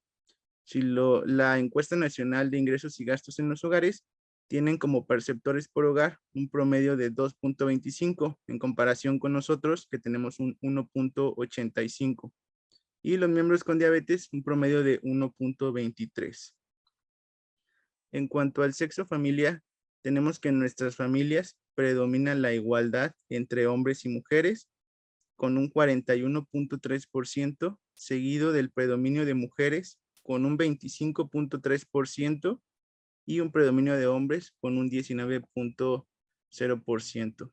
Si la encuesta nacional de ingresos y gastos en los hogares tienen como perceptores por hogar un promedio de 2.25 en comparación con nosotros que tenemos un 1.85, y los miembros con diabetes un promedio de 1.23. En cuanto al sexo familiar, tenemos que en nuestras familias predomina la igualdad entre hombres y mujeres con un 41.3%, seguido del predominio de mujeres con un 25.3% y un predominio de hombres con un 19.0%.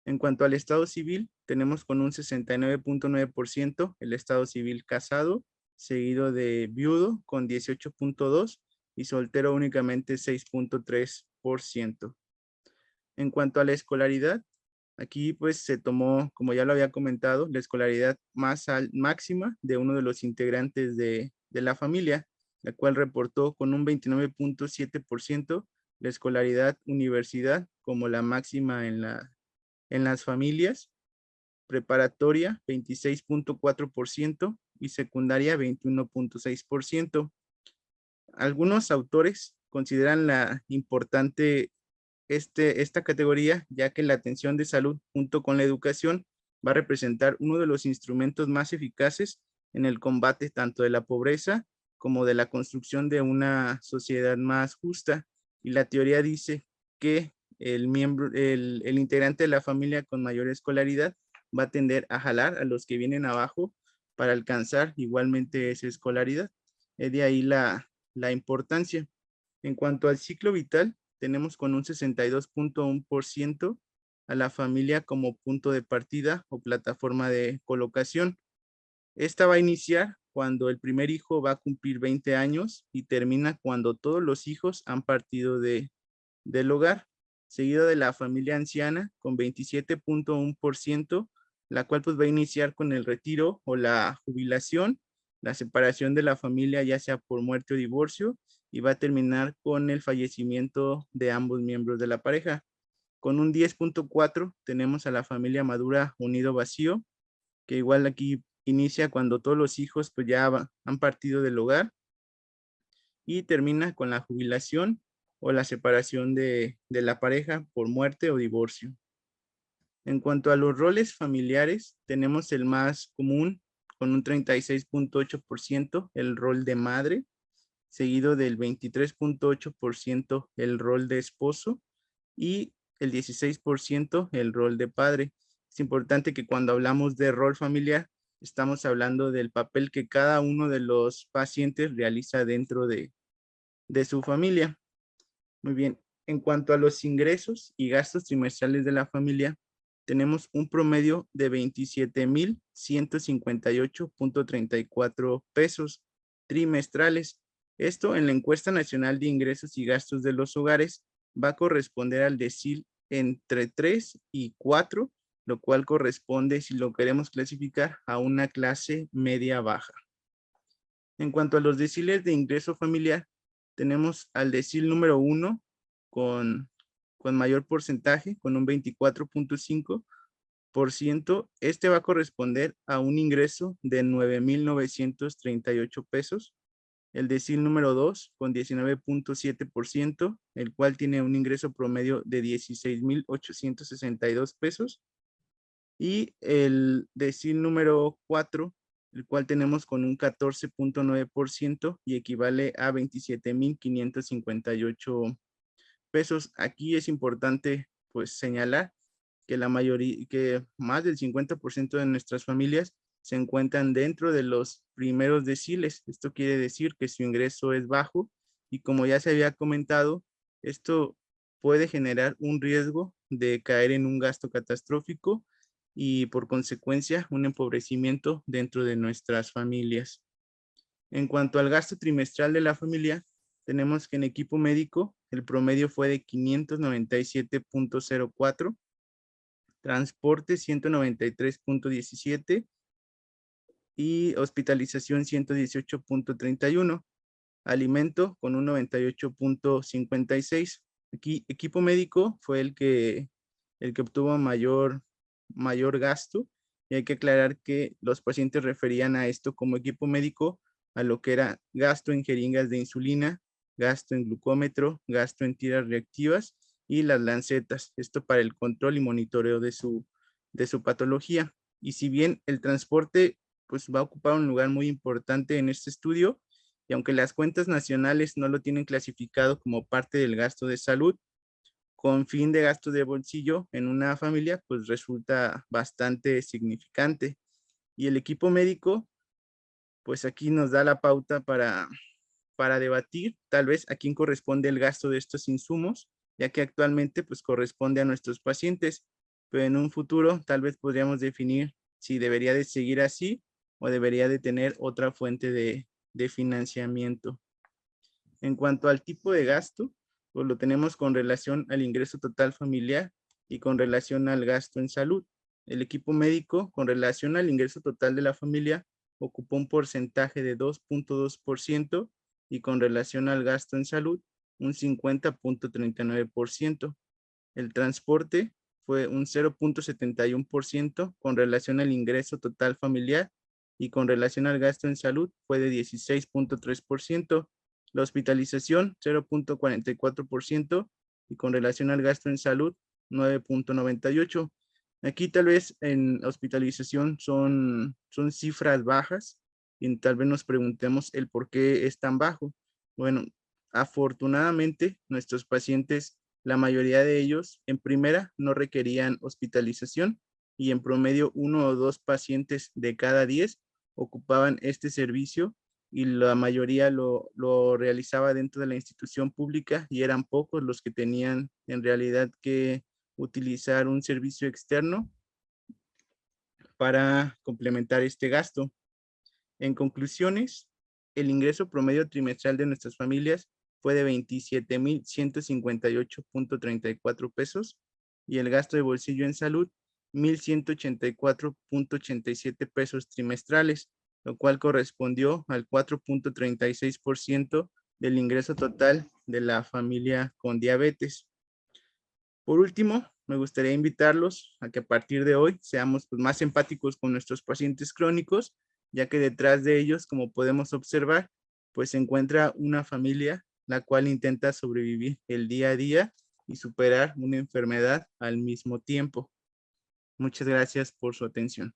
En cuanto al estado civil, tenemos con un 69.9% el estado civil casado, seguido de viudo con 18.2% y soltero únicamente 6.3%. En cuanto a la escolaridad, aquí pues se tomó, como ya lo había comentado, la escolaridad máxima de uno de los integrantes de la familia, la cual reportó con un 29.7% la escolaridad universidad como la máxima en las familias, preparatoria 26.4% y secundaria 21.6%. Algunos autores consideran la importante esta categoría, ya que la atención de salud junto con la educación va a representar uno de los instrumentos más eficaces en el combate tanto de la pobreza como de la construcción de una sociedad más justa. Y la teoría dice que el integrante de la familia con mayor escolaridad va a tender a jalar a los que vienen abajo para alcanzar igualmente esa escolaridad. Es de ahí la importancia. En cuanto al ciclo vital, tenemos con un 62.1% a la familia como punto de partida o plataforma de colocación. Esta va a iniciar cuando el primer hijo va a cumplir 20 años y termina cuando todos los hijos han partido del hogar, seguido de la familia anciana con 27.1%, la cual pues va a iniciar con el retiro o la jubilación, la separación de la familia ya sea por muerte o divorcio, y va a terminar con el fallecimiento de ambos miembros de la pareja. Con un 10.4 tenemos a la familia madura unido vacío, que igual aquí inicia cuando todos los hijos pues ya han partido del hogar y termina con la jubilación o la separación de la pareja por muerte o divorcio. En cuanto a los roles familiares, tenemos el más común con un 36.8% el rol de madre, seguido del 23.8% el rol de esposo y el 16% el rol de padre. Es importante que cuando hablamos de rol familiar, estamos hablando del papel que cada uno de los pacientes realiza dentro de su familia. Muy bien, en cuanto a los ingresos y gastos trimestrales de la familia, tenemos un promedio de 27,158.34 pesos trimestrales. Esto en la encuesta nacional de ingresos y gastos de los hogares va a corresponder al decil entre 3 y 4, lo cual corresponde, si lo queremos clasificar, a una clase media baja. En cuanto a los deciles de ingreso familiar, tenemos al decil número 1 con mayor porcentaje, con un 24.5%. Este va a corresponder a un ingreso de 9,938 pesos. El decil número 2 con 19.7%, el cual tiene un ingreso promedio de 16,862 pesos. Y el decil número 4, el cual tenemos con un 14.9% y equivale a 27,558 pesos. Aquí es importante pues señalar que que más del 50% de nuestras familias se encuentran dentro de los primeros deciles. Esto quiere decir que su ingreso es bajo y, como ya se había comentado, esto puede generar un riesgo de caer en un gasto catastrófico y por consecuencia un empobrecimiento dentro de nuestras familias. En cuanto al gasto trimestral de la familia, tenemos que en equipo médico el promedio fue de 597.04, transporte 193.17 y hospitalización 118.31, alimento con un 98.56. Aquí equipo médico fue el que obtuvo mayor gasto, y hay que aclarar que los pacientes referían a esto como equipo médico a lo que era gasto en jeringas de insulina, gasto en glucómetro, gasto en tiras reactivas y las lancetas, esto para el control y monitoreo de su patología. Y si bien el transporte pues va a ocupar un lugar muy importante en este estudio, y aunque las cuentas nacionales no lo tienen clasificado como parte del gasto de salud, con fin de gasto de bolsillo en una familia, pues resulta bastante significante. Y el equipo médico, pues aquí nos da la pauta para debatir tal vez a quién corresponde el gasto de estos insumos, ya que actualmente pues corresponde a nuestros pacientes, pero en un futuro tal vez podríamos definir si debería de seguir así o debería de tener otra fuente de financiamiento. En cuanto al tipo de gasto, pues lo tenemos con relación al ingreso total familiar y con relación al gasto en salud. El equipo médico, con relación al ingreso total de la familia, ocupó un porcentaje de 2.2% y con relación al gasto en salud, un 50.39%. El transporte fue un 0.71% con relación al ingreso total familiar y con relación al gasto en salud fue de 16.3%. La hospitalización, 0.44% y con relación al gasto en salud, 9.98%. Aquí tal vez en hospitalización son cifras bajas y tal vez nos preguntemos el por qué es tan bajo. Bueno, afortunadamente nuestros pacientes, la mayoría de ellos en primera no requerían hospitalización y en promedio 1 o 2 pacientes de cada 10 ocupaban este servicio y la mayoría lo realizaba dentro de la institución pública y eran pocos los que tenían en realidad que utilizar un servicio externo para complementar este gasto. En conclusiones, el ingreso promedio trimestral de nuestras familias fue de 27,158.34 pesos y el gasto de bolsillo en salud 1,184.87 pesos trimestrales, lo cual correspondió al 4.36% del ingreso total de la familia con diabetes. Por último, me gustaría invitarlos a que a partir de hoy seamos más empáticos con nuestros pacientes crónicos, ya que detrás de ellos, como podemos observar, pues se encuentra una familia la cual intenta sobrevivir el día a día y superar una enfermedad al mismo tiempo. Muchas gracias por su atención.